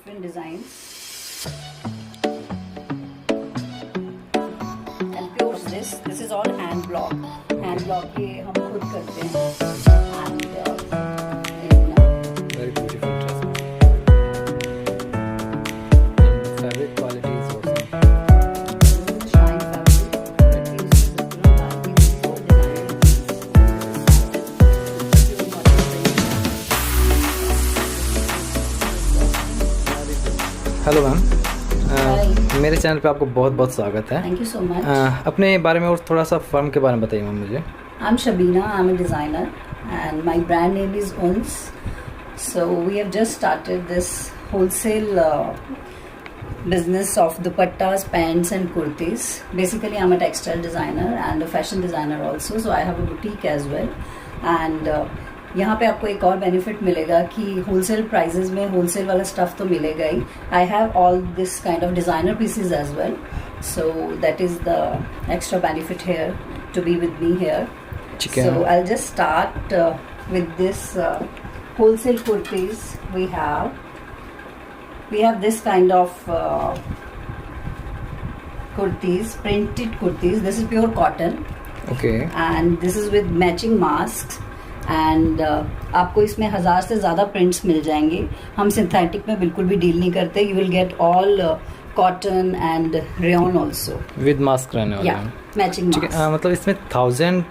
different designs. And pure this is all hand block. Hand block ये हम खुद करते हैं. And very beautiful dress. Fabric quality is awesome. this is the shine fabric that we use to hello ma'am, मेरे channel पे आपको बहुत बहुत स्वागत है. Thank you so much. अपने बारे में और थोड़ा सा फर्म के बारे में बताइए मैम मुझे. I'm Shabina. I'm a designer, and my brand name is Uns. So we have just started this wholesale business of dupattas, pants, and kurtis. Basically, I'm a textile designer and a fashion designer also. So I have a boutique as well. And यहाँ पे आपको एक और benefit मिलेगा कि wholesale prices में wholesale वाला stuff तो मिलेगा ही. I have all this kind of designer pieces as well, so that is the extra benefit here to be with me here. So I'll just start with this wholesale kurtis. We have this kind of kurtis, printed kurtis. This is pure cotton. Okay. And this is with matching masks. And आपको इसमें 1000 से ज़्यादा prints मिल जाएंगे. हम synthetic में बिल्कुल भी deal नहीं करते. You will get all cotton and rayon also. With mask रहने वाला है. Matching ठीक mask. है. मतलब इसमें 1000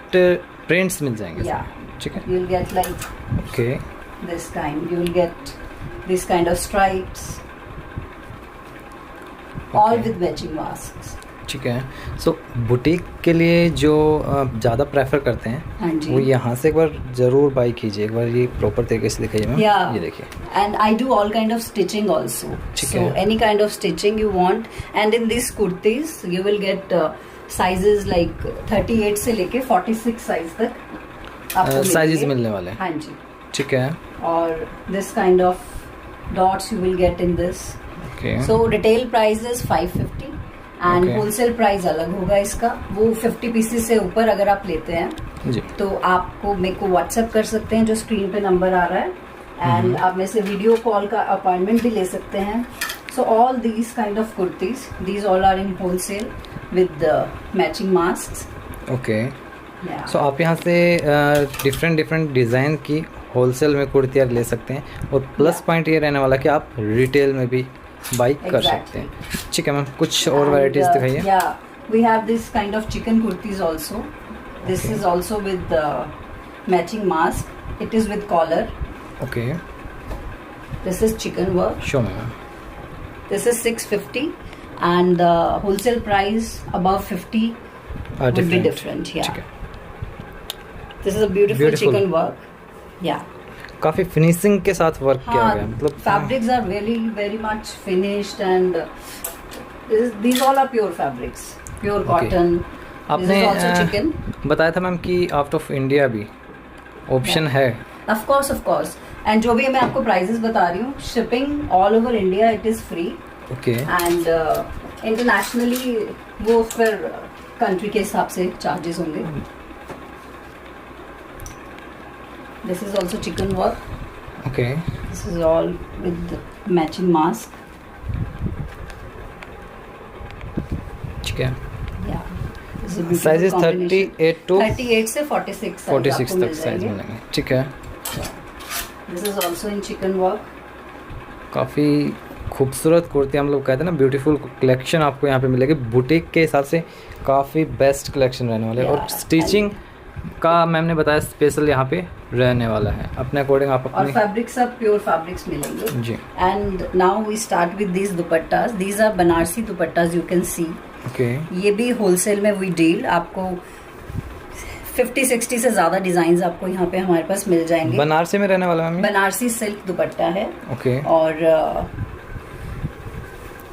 प्रिंट्स मिल जाएंगे. Yeah. ठीक है. You will get like okay. this kind. You will get this kind of stripes. All Okay. with matching masks. ठीक है. सो बुटीक के लिए जो ज़्यादा प्रेफर करते हैं हाँ जी. वो यहाँ से एक बार ज़रूर बाई कीजिए. एक बार ये प्रॉपर तरीके से दिखाइए मैम. Yeah. ये देखिए. And I do all kind of stitching also. ठीक So है. any kind of stitching you want. And in these kurtis you will get sizes like 38 से लेके 46 साइज तक आपको साइजेस मिलेंगे. मिलने वाले हैं. हाँ जी. ठीक है. और this kind of dots you will get in this. Okay. So retail price is 550 and Okay. wholesale price अलग होगा इसका. वो 50 पीसेस से ऊपर अगर आप लेते हैं जी. तो आपको मेरे को व्हाट्सएप कर सकते हैं जो स्क्रीन पे नंबर आ रहा है. एंड आप मेरे से वीडियो कॉल का अपॉइंटमेंट भी ले सकते हैं. So all these kind of kurtis, these all are in wholesale with matching masks. Okay. So आप यहाँ से डिफरेंट डिज़ाइन की होलसेल में कुर्तियाँ ले सकते हैं. और प्लस पॉइंट ये रहने वाला कि आप रिटेल में भी बाई कर सकते हैं. ठीक है मैम, कुछ और वैरायटीज दिखाइए. या we have this kind of chikan kurtis also. This is also with matching mask. It is with collar. Okay. This is chikan work. Show ma'am. This is 650 and the wholesale price above 50 would be different. Yeah. ठीक है. This is a beautiful chicken work. Yeah. काफ़ी finishing के साथ work किया गया है. मतलब fabrics are really very much finished and these all are pure fabrics. Pure cotton. This आपने is also chicken. बताया था मैम कि आउट ऑफ इंडिया भी ऑप्शन है. Of course. And जो भी मैं आपको prices बता रही हूँ, shipping all over India it is free. Okay. And internationally वो फिर country के हिसाब से charges होंगे. This is also chicken work. Okay. This is all with the matching mask. ठीक है. Yeah. This is a beautiful sizes combination. 38 to 38 से 46 size 46 आपको तक मिल साइज जाएंगे. मिलेंगे. ठीक है. This is also in chicken work. काफ़ी खूबसूरत कुर्ती, हम लोग कहते हैं ना ब्यूटीफुल कलेक्शन आपको यहाँ पे मिलेगी. बुटीक के हिसाब से काफ़ी बेस्ट कलेक्शन रहने वाले हैं. और स्टिचिंग का मैम ने बताया स्पेशल यहाँ पे रहने वाला है. अपने अकॉर्डिंग आप और अपनी फैब्रिक सब प्योर फैब्रिक्स मिलेंगे. जी. And now we start with these dupattas. These are Banarasi dupattas. You can see okay. ये भी होलसेल में वी डील. आपको 50-60 से ज्यादा डिजाइन आपको यहाँ पे हमारे पास मिल जाएंगे. बनारसी में रहने वाला मैम. बनारसी सिल्क दुपट्टा है. ओके. और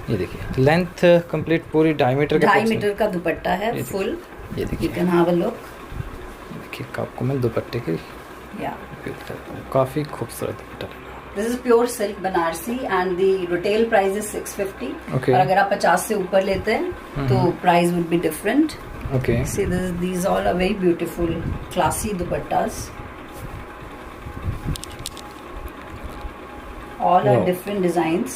ये देखिए लेंथ कंप्लीट पूरी डायमीटर का 2.5 मीटर का दुपट्टा है फुल. ये यू देखिए. Can have a look. देखिए आपको मैं दुपट्टे की या काफ़ी खूबसूरत दुपट्टा. This is pure silk Banarasi and the retail price is 650. Okay. और अगर आप 50 से ऊपर लेते हैं तो price would be different. Okay. See, these all are very beautiful, classy dupattas. All are Wow. different designs.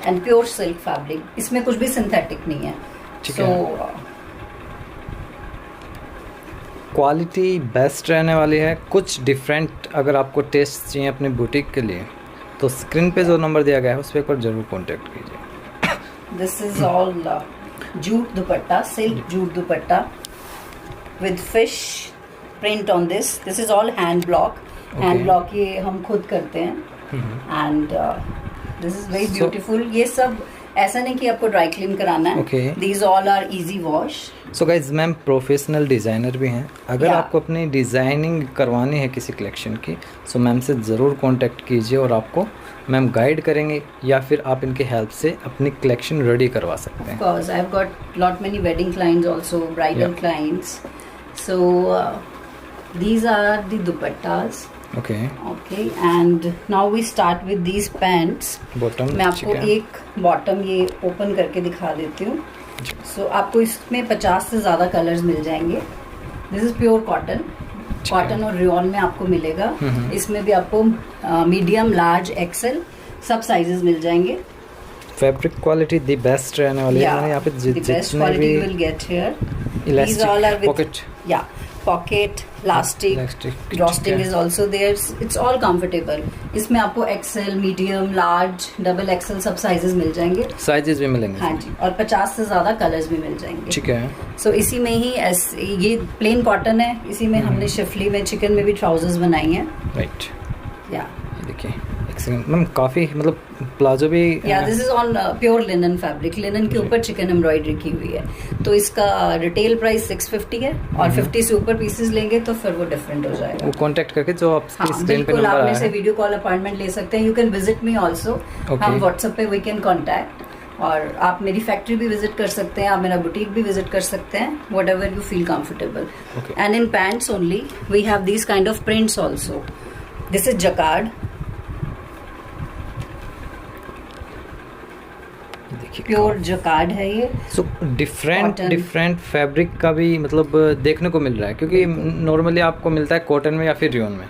And pure silk fabric, इसमें कुछ भी सिंथेटिक नहीं है. सो क्वालिटी बेस्ट रहने वाली है. कुछ डिफरेंट अगर आपको टेस्ट चाहिए अपने बुटीक के लिए तो स्क्रीन पे जो नंबर दिया गया है उस पर एक बार जरूर कॉन्टेक्ट कीजिए. This is all jute dupatta, silk jute dupatta with fish print on this. This is all hand block. Hand block ये हम खुद करते हैं. And this is very beautiful. ये सब ऐसा नहीं कि आपको ड्राई क्लीन कराना है. These all are easy wash. So guys ma'am professional designer भी हैं. अगर आपको अपनी डिज़ाइनिंग करवानी है किसी कलेक्शन की सो मैम से ज़रूर कांटेक्ट कीजिए और आपको मैम गाइड करेंगे या फिर आप इनके हेल्प से अपनी कलेक्शन रेडी करवा सकते हैं. Of course, I've got lot many wedding clients also, bridal clients. So these are the dupattas. Okay, and now we start with these pants. Bottom. मैं आपको एक बॉटम ये ओपन करके दिखा देती हूँ. So आपको इसमें 50 से ज़्यादा कलर्स मिल जाएंगे. This is pure cotton. Cotton और रियॉन में आपको मिलेगा. इसमें भी आपको मीडियम, लार्ज, एक्सेल सब साइजेस मिल जाएंगे. फैब्रिक क्वालिटी दी बेस्ट रहने वाली है. यहाँ पे जितने भी you will get here. Elastic, These all are with pocket. Yeah, pocket, elastic, drawstring is also there. It's all comfortable. इसमें आपको XL, medium, large, double XL सब साइजेस मिल जाएंगे. साइजेस भी मिलेंगे. हाँ जी, और 50 से ज्यादा कलर्स भी मिल जाएंगे. ठीक है. सो इसी में ही ये प्लेन कॉटन है. इसी में हमने शिफली में चिकन में भी ट्राउजर्स बनाई हैं. राइट. या देखिए एक्सीलेंट मैम. काफी मतलब प्लाजो भी. या this is on pure linen fabric. Linen के ऊपर चिकन एम्ब्रॉयडरी की हुई है. तो इसका रिटेल प्राइस 650 है और 50 से ऊपर पीसेस लेंगे तो फिर वो डिफरेंट हो जाएगा. वो कांटेक्ट करके जो आप स्क्रीन पे बिल्कुल नंबर आप आया में से वीडियो कॉल अपॉइंटमेंट ले सकते हैं. You can visit me also. हम व्हाट्सएप पे वी कैन कॉन्टैक्ट. और आप मेरी फैक्ट्री भी विजिट कर सकते हैं. आप मेरा बुटीक भी विजिट कर सकते हैं. Whatever you feel comfortable. And in pants only we have this kind of prints also. This is jacquard. Pure jacquard है ये. सो डिफरेंट फैब्रिक का भी मतलब देखने को मिल रहा है क्योंकि नॉर्मली आपको मिलता है कॉटन में या फिर रियोन में.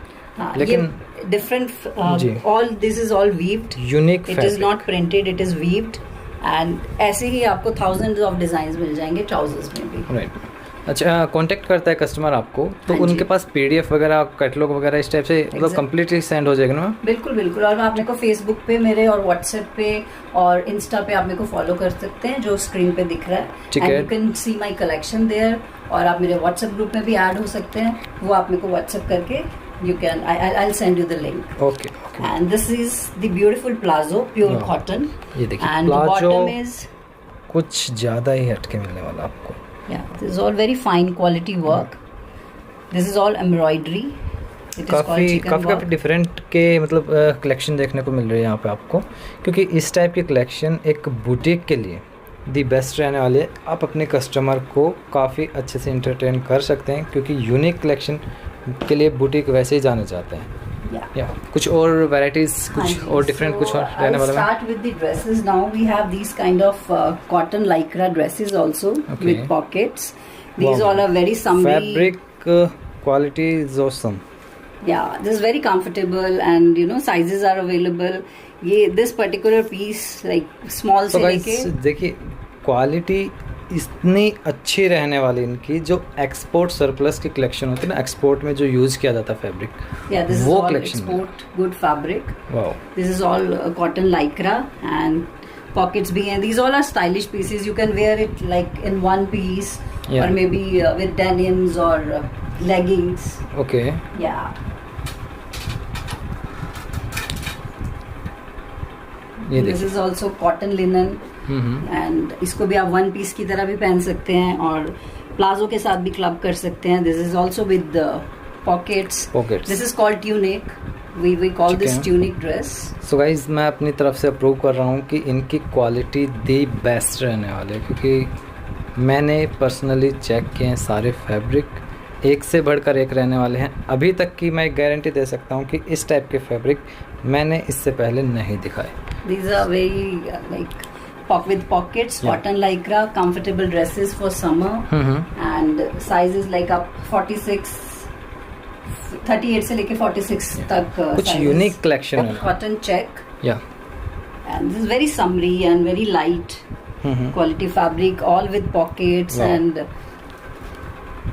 लेकिन different all this is all weaved. Unique. It is not printed, it is weaved. And ऐसे ही आपको थाउजेंड्स ऑफ डिजाइन मिल जाएंगे ट्राउजर्स में भी. राइट. अच्छा, कांटेक्ट करता है कस्टमर आपको तो उनके पास पीडीएफ वगैरह, कैटलॉग वगैरह इस टाइप से मतलब कंप्लीटली सेंड हो जाएगा ना. बिल्कुल बिल्कुल. और आप मेरे को फेसबुक पे मेरे और व्हाट्सएप पे और इंस्टा पे आप मेरे को फॉलो कर सकते हैं जो स्क्रीन पे दिख रहा है. And you can see my collection there. और आप मेरे व्हाट्सएप ग्रुप में भी ऐड हो सकते हैं. वो आप मेरे को व्हाट्सएप करके you can I'll send you the link. Okay. And this is the beautiful plazo, pure cotton. ये देखिए and the bottom is कुछ ज्यादा ही हटके मिलने वाला आपको. Yeah, this is all very fine quality work. This is all embroidery. काफ़ी different के मतलब कलेक्शन देखने को मिल रही है यहाँ पे आपको क्योंकि इस टाइप की कलेक्शन एक बुटीक के लिए दी बेस्ट रहने वाली है. आप अपने कस्टमर को काफ़ी अच्छे से इंटरटेन कर सकते हैं क्योंकि यूनिक कलेक्शन के लिए बुटीक वैसे ही जाने चाहते हैं. या कुछ और वैराइटीज, कुछ और डिफरेंट कुछ और रहने वाला है. Start with the dresses. Now we have this kind of cotton lycra dresses also with pockets. These all are very summery. Fabric quality is awesome. Yeah, this is very comfortable and you know sizes are available. ये this particular piece like small से लेके देखिए quality इतनी अच्छी रहने वाली इनकी जो एक्सपोर्ट सरप्लस की कलेक्शन होती है ना, एक्सपोर्ट में जो यूज किया जाता है फैब्रिक, वो collection export good fabric. This is all cotton Lycra and pockets भी हैं. these all are stylish pieces. You can wear it like in one piece or maybe with denims or leggings. Okay. Yeah. This is also cotton linen. And इसको भी आप one piece की तरह भी पहन सकते हैं और प्लाजो के साथ भी क्लब कर सकते हैं. This is also with pockets. This is called tunic. We call this tunic dress. So guys मैं अपनी तरफ से अप्रूव कर रहा हूँ कि इनकी क्वालिटी दी बेस्ट रहने वाली है क्योंकि मैंने पर्सनली चेक किए हैं सारे फैब्रिक एक से बढ़कर एक रहने वाले हैं. अभी तक की मैं गारंटी दे सकता हूँ कि इस टाइप के फैब्रिक मैंने इससे पहले नहीं दिखाए. These are very like with pockets, cotton lycra, comfortable dresses for summer. And sizes like up 46, 38 से लेके 46 तक. कुछ यूनिक कलेक्शन है. Cotton check. Yeah. And this is very summery and very light quality fabric, all with pockets. Wow. And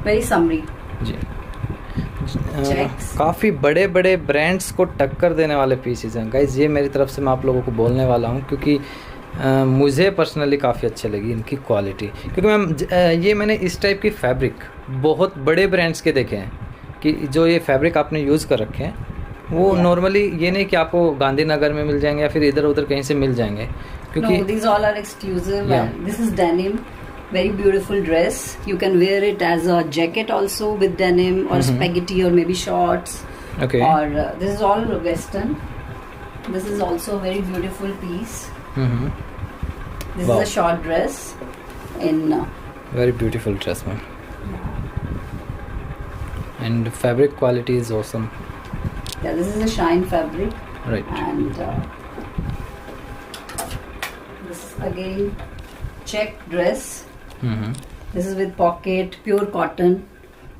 very summery. जी Checks. काफ़ी बड़े बड़े brands को टक्कर देने वाले पीसेज हैं गाइज। ये मेरी तरफ से मैं आप लोगों को बोलने वाला हूँ, क्योंकि मुझे पर्सनली काफ़ी अच्छी लगी इनकी क्वालिटी। क्योंकि मैम ये मैंने इस टाइप की फैब्रिक बहुत बड़े ब्रांड्स के देखे हैं कि जो ये फैब्रिक आपने यूज़ कर रखे हैं वो नॉर्मली ये नहीं कि आपको गांधीनगर में मिल जाएंगे या फिर इधर उधर कहीं से मिल जाएंगे, क्योंकि No, these all are exclusive. And this is denim, very beautiful dress. You can wear it as a jacket also with denim or spaghetti or maybe shorts. Okay. Or this is all western. This is also a very beautiful piece. This Wow. is a short dress in very beautiful dress ma'am, and fabric quality is awesome. yeah, this is a shine fabric. Right. And this is again check dress. This is with pocket, pure cotton.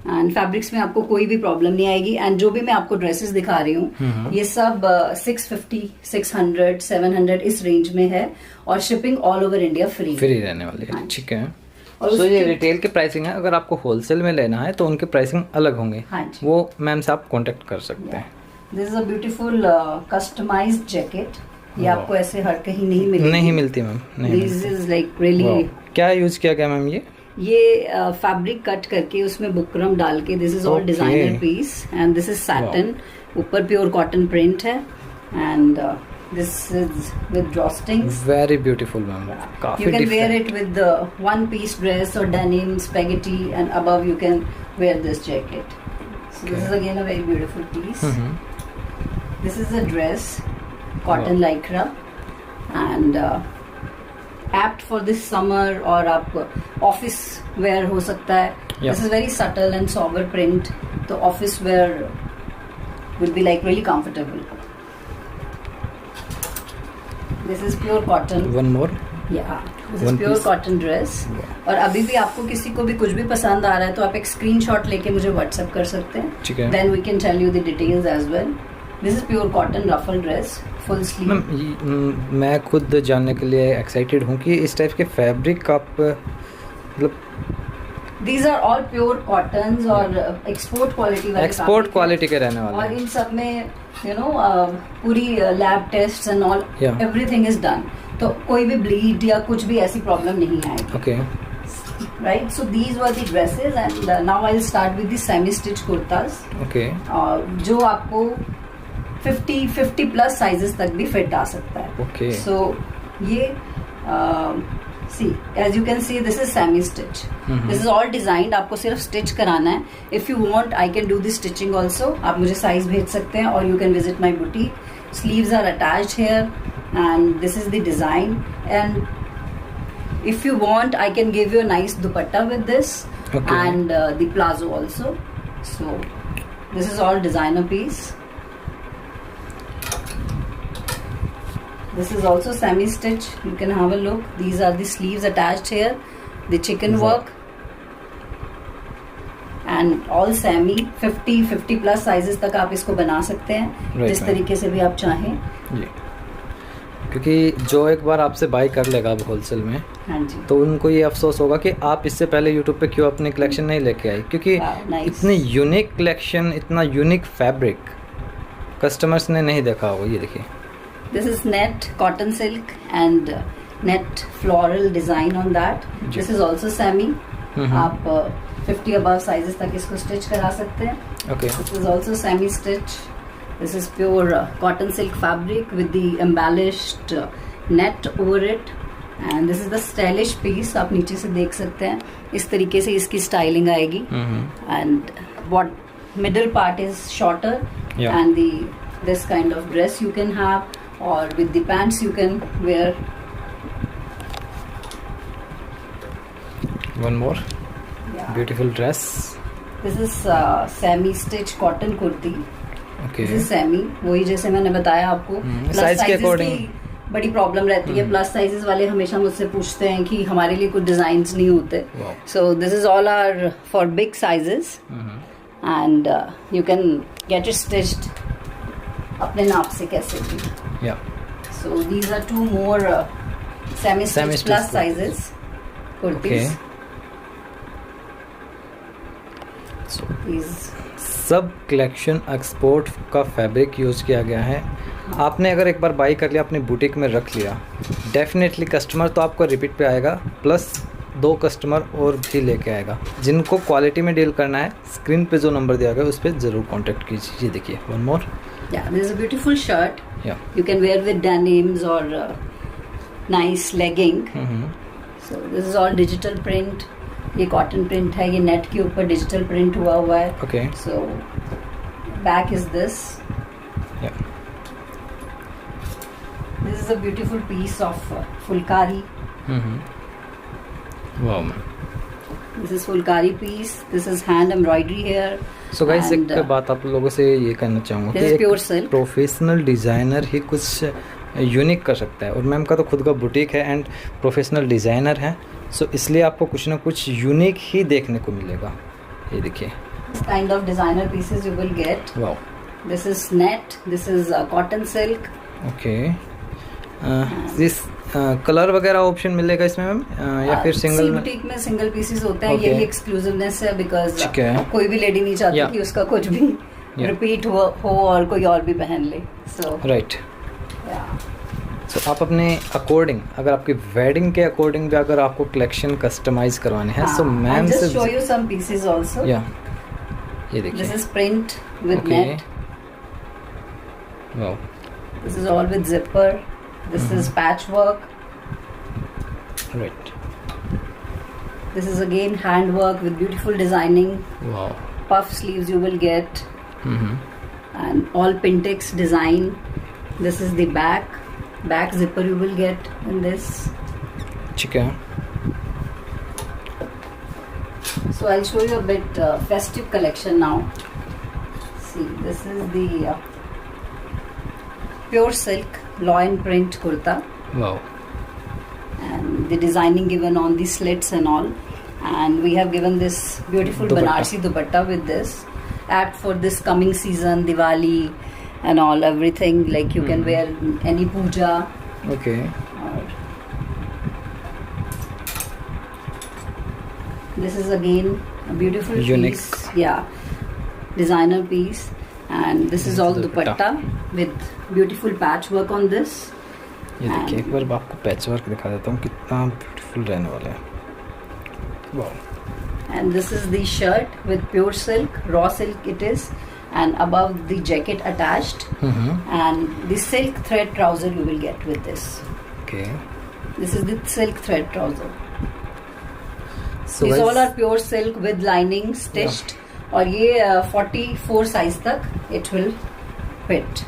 And fabrics में आपको कोई भी problem नहीं आएगी। And जो भी मैं आपको ड्रेसेस दिखा रही हूँ ये सब 650, 600, 700 इस रेंज में है और shipping all over India free रहने वाली है। हाँ। ठीक है। और तो ये रिटेल की प्राइसिंग है, अगर आपको होलसेल में लेना है तो उनके प्राइसिंग अलग होंगे। हाँ जी। वो मैम से आप कांटेक्ट कर सकते हैं। This is a beautiful customised jacket. ये आपको ऐसे हर कहीं नहीं मिलेगी। नहीं मिलती मैम, नहीं दिस इज लाइक रियली। क्या यूज किया गया मैम? ये फैब्रिक कट करके उसमें बुकरम डाल के, this is all designer piece and this is satin, ऊपर प्योर कॉटन प्रिंट है and this is with drawstrings. Very beautiful ma'am, काफी You can wear different. it with the one piece dress or denim, spaghetti, and above you can wear this jacket. So this is again a very beautiful piece. This is a dress, cotton lycra, and apt for this summer और आप office wear हो सकता है। Yeah. This is very subtle and sober print, तो office wear will be like really comfortable. This is pure cotton. One more. Yeah, this is One pure piece. cotton dress. और अभी भी आपको किसी को भी कुछ भी पसंद आ रहा है तो आप एक स्क्रीनशॉट लेके मुझे व्हाट्सएप कर सकते हैं। ठीक है। Then we can tell you the details as well. This is pure cotton ruffle dress, full sleeve. Ma'am मैं खुद जानने के लिए एक्साइटेड हूँ कि इस टाइप के फैब्रिक आप मतलब These are all pure cottons और एक्सपोर्ट क्वालिटी वाले एक्सपोर्ट fabric क्वालिटी के रहने हैं। वाले और हैं। इन सब में पूरी lab test and all Yeah. Everything is done, तो कोई भी ब्लीड या कुछ भी ऐसी प्रॉब्लम नहीं आएगी। Okay. Right, so these were the dresses and now I'll start with the semi-stitch kurtas. Okay. जो आपको 50 प्लस साइजेस तक भी फिट आ सकता है। Okay. So ये see, as you can see, this is semi-stitch. This is all designed. आपको सिर्फ stitch कराना है। If you want, I can do the stitching also. आप मुझे साइज भेज सकते हैं और you can visit my boutique. Sleeves are attached here, and this is the design. And if you want, I can give you a nice dupatta with this, Okay. and the plazo also. So this is all designer piece. This is also semi-stitch. You can have a look. These are the sleeves attached here. The chicken work. And all semi 50 plus sizes तक आप इसको बना सकते हैं, Right, जिस right. तरीके से भी आप चाहें। जी, क्योंकि जो एक बार आपसे बाय कर लेगा अब होलसेल में हाँ जी। तो उनको ये अफसोस होगा कि आप इससे पहले यूट्यूब पे क्यों अपनी कलेक्शन नहीं लेके आई, क्योंकि Wow, nice. इतनी यूनिक कलेक्शन, इतना यूनिक फैब्रिक कस्टमर्स ने नहीं देखा होगा। ये देखिए, This is net cotton silk and net floral design on that. Ji. This is also semi. आप 50 above sizes तक इसको stitch करा सकते हैं। Okay. This is also semi stitch. This is pure cotton silk fabric with the embellished net over it. And this is the stylish piece. आप नीचे से देख सकते हैं इस तरीके से इसकी styling आएगी। And what middle part is shorter. Yeah. And this kind of dress you can have, or with the pants you can wear. One more Yeah. Beautiful dress. This is semi stitch cotton kurti. Okay. This is semi, वही जैसे मैंने बताया आपको। Plus size के sizes according- की बड़ी problem रहती है। प्लस साइजेस वाले हमेशा मुझसे पूछते हैं कि हमारे लिए कुछ डिजाइन नहीं होते। Wow. So this is all are for big sizes and you can get it stitched अपने नाप से कैसे भी। या So these are two more semi-stitch Semi-stitch plus plus. sizes kurtis. So These सब कलेक्शन एक्सपोर्ट का फैब्रिक यूज़ किया गया है. आपने अगर एक बार बाई कर लिया, अपनी बुटीक में रख लिया, डेफिनेटली कस्टमर तो आपको रिपीट पे आएगा, प्लस 2 कस्टमर और भी लेके आएगा. जिनको क्वालिटी में डील करना है, स्क्रीन पे जो नंबर दिया गया है उस पर ज़रूर कॉन्टेक्ट कीजिए. देखिए one more. Yeah, this is a beautiful shirt. Yeah. You can wear with denims or nice legging. So this is all digital print. ये cotton print है, ये net के ऊपर digital print हुआ है. Okay. So back is this. Yeah. This is a beautiful piece of fulkari. Wow. This is fulkari piece. This is hand embroidery here. So guys And, एक बात आप लोगों से ये कहना चाहूँगा this is कि pure एक silk. प्रोफेशनल डिज़ाइनर ही कुछ यूनिक कर सकता है, और मैम का तो खुद का बुटीक है एंड प्रोफेशनल डिज़ाइनर है, सो इसलिए आपको कुछ ना कुछ यूनिक ही देखने को मिलेगा. ये देखिए. This kind of designer pieces you will get. Wow. This is net. This is cotton silk. Okay. This colour वगैरह ऑप्शन मिलेगा इसमें मैम, या फिर सिंगल में? बुटीक में सिंगल पीसेस होते हैं. Okay. ये भी एक्सक्लूसिवनेस है बिकॉज ठीक है. कोई भी लेडी नहीं चाहती Yeah. कि उसका कुछ भी Yeah. रिपीट हो और कोई और भी पहन ले. सो राइट. सो आप अपने अकॉर्डिंग, अगर आपकी वेडिंग के अकॉर्डिंग भी अगर आपको कलेक्शन कस्टमाइज करवाने हैं, सो मैम से just show you some pieces also. या ये दिस देखिए. Is print with Okay. Net. Wow. This is all with zipper. This is patch work. Right. This is again hand work with beautiful designing. Wow. Puff sleeves you will get, and all Pintex design. This is the back zipper you will get in this. ठीक है. So I'll show you a bit festive collection now. See, this is the pure silk loin print kurta, wow. and the designing given on the slits and all. And we have given this beautiful Dupatta. Banarsi dupatta with this, apt for this coming season, Diwali and all, everything. Like you can wear any puja. Okay. Or this is again a beautiful Unique. piece. Yeah, designer piece. And this is all Dupatta. dupatta with beautiful patchwork on this. ये देखिए, एक बार आपको patch work दिखा देता हूँ कितना beautiful रहने वाला है. Wow. And this is the shirt with pure silk, raw silk it is, and above the jacket attached. And the silk thread trouser you will get with this. Okay. This is the silk thread trouser. So These all guys, are pure silk with lining stitched. और ये 44 size तक it will fit.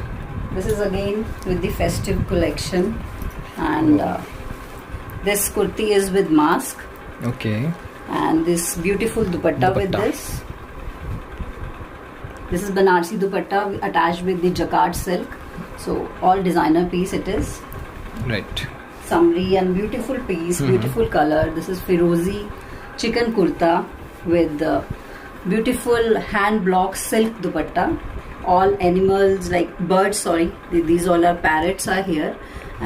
This is again with the festive collection, and this kurti is with mask, okay. and this beautiful dupatta with Dupatta. this. This is Banarsi dupatta attached with the jacquard silk. So all designer piece it is. Right. Summery and beautiful piece, beautiful color. This is Firozi chicken kurta with beautiful hand block silk dupatta. All animals like birds, sorry, these all are parrots are here,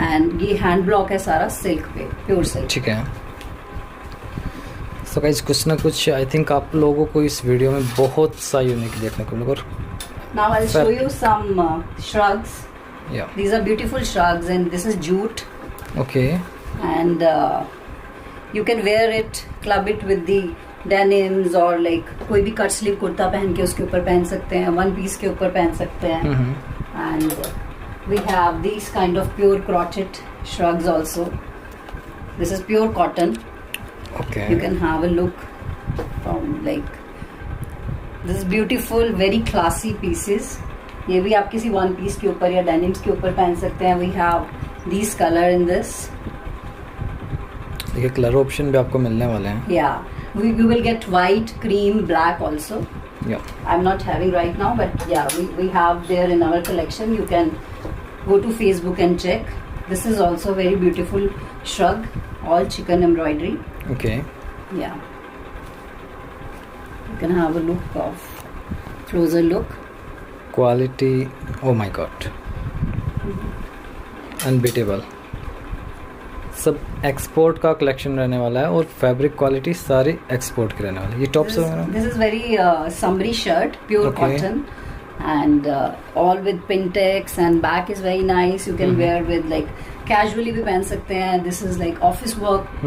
and ये hand block है सारा silk पे, pure silk. ठीक है. So guys, कुछ ना कुछ I think आप लोगों को इस वीडियो में बहुत सा यूनिक देखने को मिलेगा. और Now I'll show you some shrugs. या These are beautiful shrugs, and this is jute, okay. and you can wear it, club it with the denims, or like कोई भी कट स्लीव कुर्ता पहन के उसके ऊपर पहन सकते हैं, वन पीस के ऊपर पहन सकते हैं. And we have these kind of pure crochet shrugs also. This is pure cotton. Okay. You can have a look from like this is beautiful, very classy pieces. ये भी आप किसी वन पीस के ऊपर या डेनिम्स के ऊपर पहन सकते हैं. We have these color in this. देखिए, कलर ऑप्शन भी आपको मिलने वाले हैं. Yeah, you will get white, cream, black also. या I'm not having right now, but yeah, we have there in our collection. You can go to Facebook and check. This is also very beautiful shrug, all chicken embroidery. Okay. Yeah, you can have a look of closer look. Quality, oh my God. Unbeatable. सब export का collection रहने वाला है और fabric quality सारी export की रहने वाली है। ये टॉप से This is very summery shirt, pure Okay. cotton, and all with Pintex, and back is very nice. You can wear with like casually भी पहन सकते हैं. This is like office work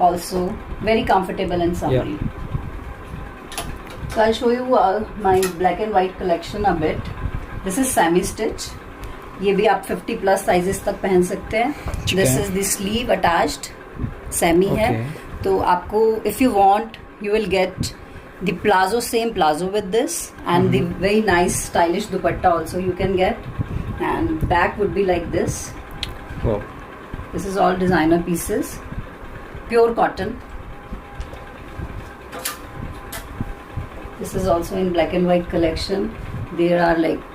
also, very comfortable and summery. So I'll show you my black and white collection a bit. This is semi stitch. ये भी आप 50 plus sizes तक पहन सकते हैं. This is the sleeve attached, semi है. तो आपको if you want you will get the plazo, same plazo with this, and the very nice stylish dupatta also you can get, and back would be like this. Wow. This is all designer pieces, pure cotton. This is also in black and white collection. There are like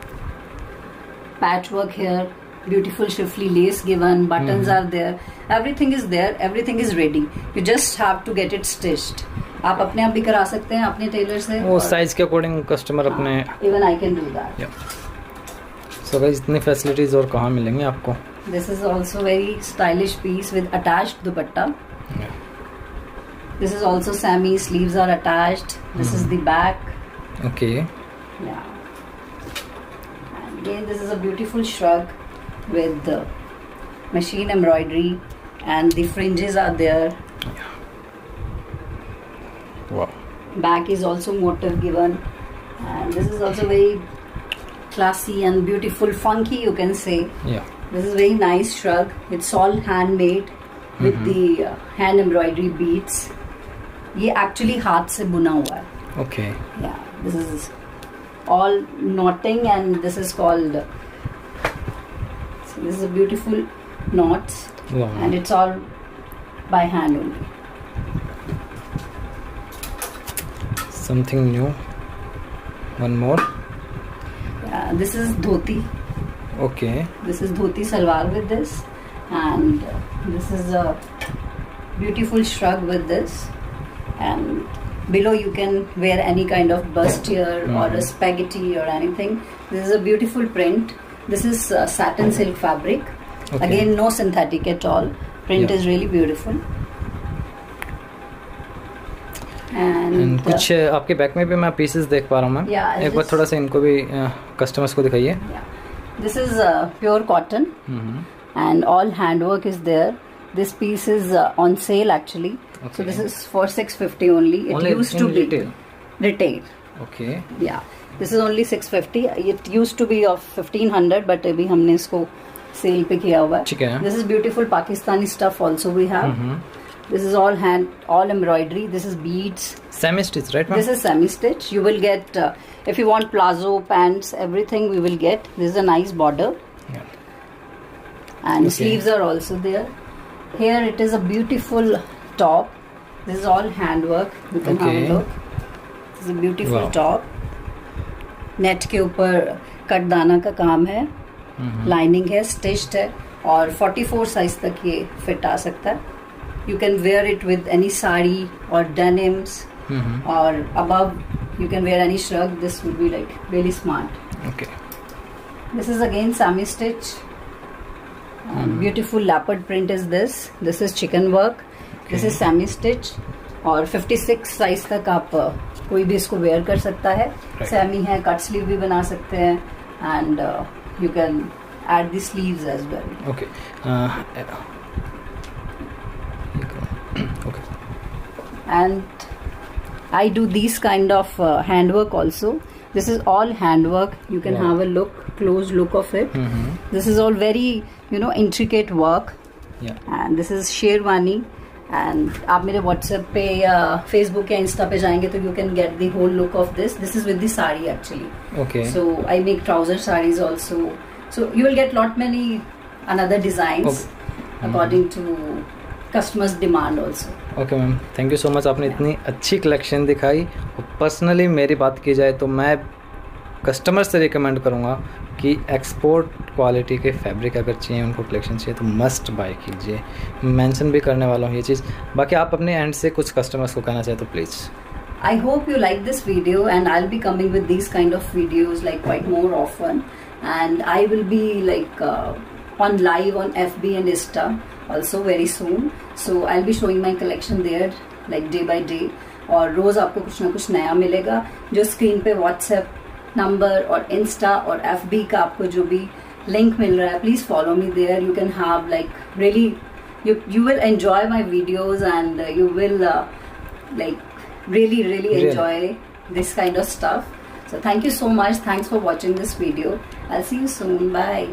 patchwork here, beautiful shriftly lace given, buttons are there, everything is there, everything is ready. You just have to get it stitched. आप अपने आप भी करा सकते हैं अपने Taylor से, वो साइज के अकॉर्डिंग कस्टमर अपने even I can do that. So guys इतनी फैसिलिटीज और कहाँ मिलेंगी आपको. This is also very stylish piece with attached dupatta. This is also semi, sleeves are attached. This is the back. Okay. Yeah. And again, this is a beautiful shrug with the machine embroidery, and the fringes are there. Wow. Back is also motif given, and this is also very classy and beautiful, funky you can say. Yeah. This is very nice shrug. It's all handmade with the hand embroidery beads. ये actually हाथ से बुना हुआ है. Okay. Yeah, this is all knotting, and this is called, so this is a beautiful knots. Wow. And it's all by hand only. Something new. One more. Yeah, this is dhoti. Okay. This is dhoti salwar with this, and this is a beautiful shrug with this, and below you can wear any kind of bustier or a spaghetti or anything. This is a beautiful print. This is satin silk fabric. Okay. Again, no synthetic at all. Print is really beautiful. And कुछ आपके back में भी मैं pieces देख पा रहा हूँ ma'am. Yeah, एक बार थोड़ा सा इनको भी कस्टमर्स को दिखाइए. yeah, this is pure cotton, and all handwork is there. This piece is on sale actually. Okay. So this is for 650 only. It Only used in to be retail? Retail. Okay. Yeah, this is only 650. It used to be of 1500, but अभी हमने इसको cell पे किया हुआ है. ठीक है. This is beautiful Pakistani stuff also we have. This is all hand, all embroidery. This is beads. Semi stitch, right ma'am? This is semi stitch. You will get if you want plazo pants, everything we will get. This is a nice border. Yeah. And Okay. sleeves are also there. Here it is a beautiful top. This is all handwork. You can have Okay. a look. This is a beautiful Wow. top. Net के ऊपर कटदाना का काम है, lining है, stitched है, और 44 size तक ये फिट आ सकता है. You can wear it with any sari और डेनिम्स, और above you can wear any shrug. This would be like really smart. Okay. This is again semi stitch. Beautiful leopard print is this. This is chicken work. This is semi stitch. और 56 size तक आप कोई भी इसको where कर सकता है. Semi है, कट स्लीव भी बना सकते हैं, and you can add the sleeves as well. Okay. Okay. And I do these kind of handwork also. This is all handwork. You can Wow. have a look, close look of it. This is all very, intricate work. Yeah. And this is sherwani. And आप मेरे WhatsApp पे या Facebook या Insta पे जाएंगे तो you can get the whole look of this. This is with the sari actually. Okay. So I make trouser sarees also. So you will get lot many another designs according to customers' demand also. Okay ma'am, thank you so much. आपने इतनी अच्छी collection दिखाई. और personally मेरी बात की जाए तो मैं कस्टमर से रिकमेंड करूँगा कि एक्सपोर्ट क्वालिटी के फैब्रिक अगर चाहिए, उनको कलेक्शन चाहिए तो मस्ट बाय कीजिए. मेंशन भी करने वाला हूँ ये चीज़. बाकी आप अपने एंड से कुछ कस्टमर्स को कहना चाहे तो please. I hope you like this video, and I'll be coming with these kind of videos like quite more often, and I will be like on live on FB and Insta also very soon. So I'll be showing my collection there like day by day. और रोज आपको कुछ ना कुछ नया मिलेगा. जो screen पे WhatsApp number और इंस्टा और FB का आपको जो भी लिंक मिल रहा है, please follow me there. You can have like really you will enjoy my videos and you will like really enjoy this kind of stuff. So thank you so much. Thanks for watching this video. I'll see you soon. Bye.